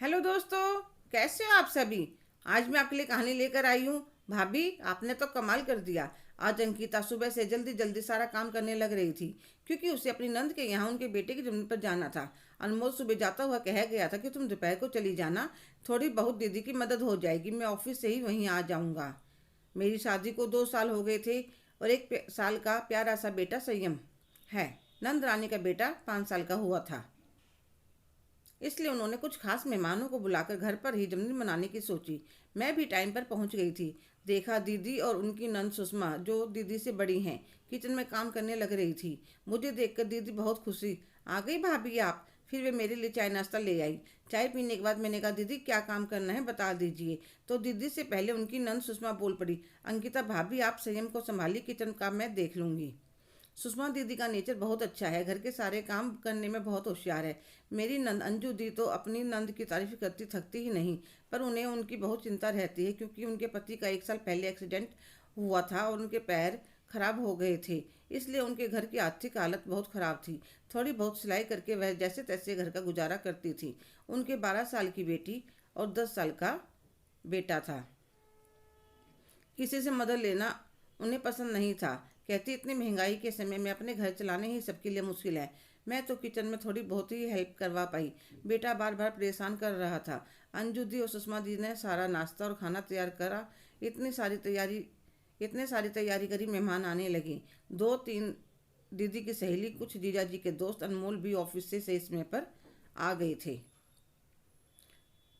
Hello दोस्तों, कैसे हो आप सभी। आज मैं आपके लिए कहानी लेकर आई हूँ। भाभी, आपने तो कमाल कर दिया। आज अंकिता सुबह से जल्दी जल्दी सारा काम करने लग रही थी, क्योंकि उसे अपनी नंद के यहाँ उनके बेटे की जन्म पर जाना था। अनमोल सुबह जाता हुआ कह गया था कि तुम दोपहर को चली जाना, थोड़ी बहुत दीदी की मदद हो जाएगी, मैं ऑफिस से ही वहीं आ जाऊँगा। मेरी शादी को 2 साल हो गए थे और 1 साल का प्यारा सा बेटा संयम है। नंद रानी का बेटा 5 साल का हुआ था, इसलिए उन्होंने कुछ खास मेहमानों को बुलाकर घर पर ही जन्मदिन मनाने की सोची। मैं भी टाइम पर पहुंच गई थी। देखा दीदी और उनकी नंद सुषमा, जो दीदी से बड़ी हैं, किचन में काम करने लग रही थी। मुझे देखकर दीदी बहुत खुशी। आ गई भाभी आप। फिर वे मेरे लिए चाय नाश्ता ले आई। चाय पीने के बाद मैंने कहा, दीदी क्या काम करना है बता दीजिए। तो दीदी से पहले उनकी नंद सुषमा बोल पड़ी, अंकिता भाभी आप संयम को संभालिए, किचन का मैं देख लूंगी। सुषमा दीदी का नेचर बहुत अच्छा है, घर के सारे काम करने में बहुत होशियार है। मेरी नंद अंजू दी तो अपनी नंद की तारीफ करती थकती ही नहीं, पर उन्हें उनकी बहुत चिंता रहती है, क्योंकि उनके पति का 1 साल पहले एक्सीडेंट हुआ था और उनके पैर खराब हो गए थे। इसलिए उनके घर की आर्थिक हालत बहुत खराब थी। थोड़ी बहुत सिलाई करके वह जैसे तैसे घर का गुजारा करती थी। उनके 12 साल की बेटी और 10 साल का बेटा था। किसी से मदद लेना उन्हें पसंद नहीं था। कहती, इतनी महंगाई के समय में अपने घर चलाने ही सबके लिए मुश्किल है। मैं तो किचन में थोड़ी बहुत ही हेल्प करवा पाई। बेटा बार बार परेशान कर रहा था। अंजू दी और सुषमा दी ने सारा नाश्ता और खाना तैयार करा। इतनी सारी तैयारी इतने सारी तैयारी करी, मेहमान आने लगे। 2-3 दीदी की सहेली, कुछ जीजा जी के दोस्त, अनमोल भी ऑफिस से सही समय पर आ गए थे।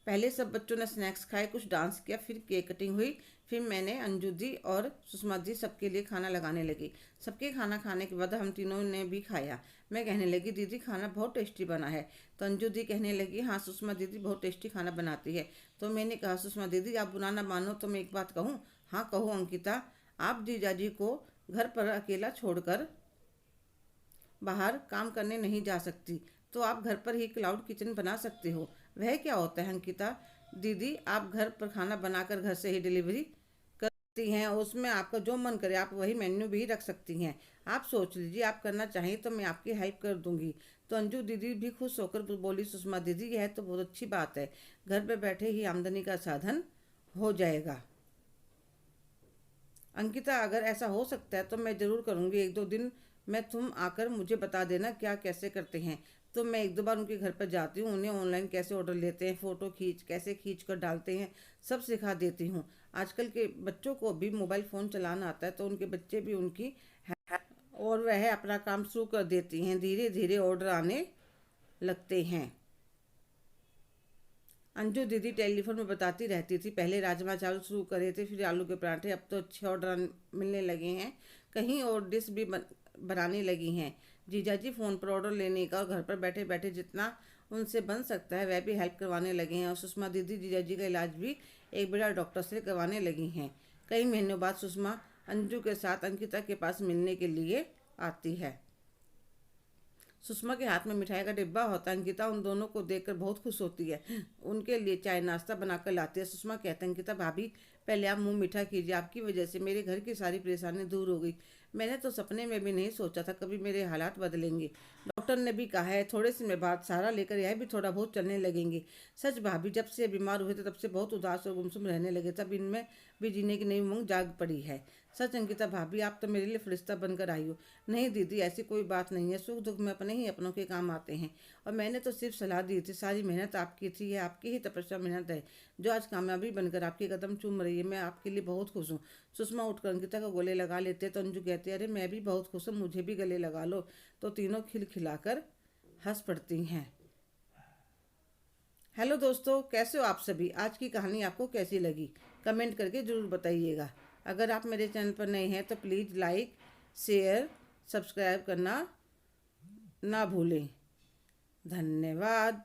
पहले सब बच्चों ने स्नैक्स खाए, कुछ डांस किया, फिर केक कटिंग हुई। फिर मैंने, अंजू दी और सुषमा दी सबके लिए खाना लगाने लगी। सबके खाना खाने के बाद हम तीनों ने भी खाया। मैं कहने लगी, दीदी खाना बहुत टेस्टी बना है। तो अंजू दी कहने लगी, हाँ सुषमा दीदी बहुत टेस्टी खाना बनाती है। तो मैंने कहा, सुषमा दीदी आप बुरा ना मानो तो मैं एक बात कहूँ। हाँ कहो अंकिता। आप जीजा जी को घर पर अकेला छोड़कर बाहर काम करने नहीं जा सकती, तो आप घर पर ही क्लाउड किचन बना सकते हो। वह क्या होता है अंकिता दीदी, आप घर पर खाना बनाकर घर से ही डिलीवरी करती हैं, उसमें आपका जो मन करे आप वही मेन्यू भी रख सकती हैं। आप सोच लीजिए, आप करना चाहिए तो मैं आपकी हेल्प कर दूंगी। तो अंजू दीदी भी खुश होकर बोली, सुषमा दीदी यह तो बहुत अच्छी बात है, घर पर बैठे ही आमदनी का साधन हो जाएगा। अंकिता अगर ऐसा हो सकता है तो मैं ज़रूर करूँगी। 1-2 दिन में तुम आकर मुझे बता देना क्या कैसे करते हैं। तो मैं 1-2 बार उनके घर पर जाती हूँ, उन्हें ऑनलाइन कैसे ऑर्डर लेते हैं, फ़ोटो कैसे खींच कर डालते हैं, सब सिखा देती हूँ। आजकल के बच्चों को भी मोबाइल फ़ोन चलाना आता है, तो उनके बच्चे भी उनकी और वह अपना काम शुरू कर देती हैं। धीरे धीरे ऑर्डर आने लगते हैं। अंजू दीदी टेलीफोन में बताती रहती थी, पहले राजमा चावल शुरू करे थे, फिर आलू के पराठे, अब तो अच्छे ऑर्डर मिलने लगे हैं। कहीं और डिश भी बनाने लगी हैं। जीजा जी फ़ोन पर ऑर्डर लेने का और घर पर बैठे बैठे जितना उनसे बन सकता है वह भी हेल्प करवाने लगे हैं। और सुषमा दीदी जीजा जी का इलाज भी एक बड़ा डॉक्टर से करवाने लगी हैं। कई महीनों बाद सुषमा अंजू के साथ अंकिता के पास मिलने के लिए आती है। सुषमा के हाथ में मिठाई का डिब्बा होता है। अंकिता उन दोनों को देखकर बहुत खुश होती है, उनके लिए चाय नाश्ता बनाकर लाती है। सुषमा कहते हैं, अंकिता भाभी पहले आप मुंह मीठा कीजिए, आपकी वजह से मेरे घर की सारी परेशानी दूर हो गई। मैंने तो सपने में भी नहीं सोचा था कभी मेरे हालात बदलेंगे। डॉक्टर ने भी कहा है थोड़े समय बाद सहारा लेकर यह भी थोड़ा बहुत चलने लगेंगे। सच भाभी, जब से बीमार हुए थे तब से बहुत उदास और गुमसुम रहने लगे, तब इनमें भी जीने की नई उमंग जाग पड़ी है। सच अंकिता भाभी, आप तो मेरे लिए फरिश्ता बनकर आई हो। नहीं दीदी, ऐसी कोई बात नहीं है, सुख दुख में अपने ही अपनों के काम आते हैं। और मैंने तो सिर्फ सलाह दी थी, सारी मेहनत आपकी थी, ये आपकी ही तपस्या मेहनत है जो आज कामयाबी बनकर आपके कदम चूम रही है। मैं आपके लिए बहुत खुश हूँ। सुषमा उठकर अंकिता को गले लगा लेते तो अंजू कहती है, अरे मैं भी बहुत खुश हूँ, मुझे भी गले लगा लो। तो तीनों खिलखिलाकर हंस पड़ती हैं। हेलो दोस्तों, कैसे हो आप सभी। आज की कहानी आपको कैसी लगी, कमेंट करके ज़रूर बताइएगा। अगर आप मेरे चैनल पर नए हैं तो प्लीज़ लाइक, शेयर, सब्सक्राइब करना ना भूलें। धन्यवाद।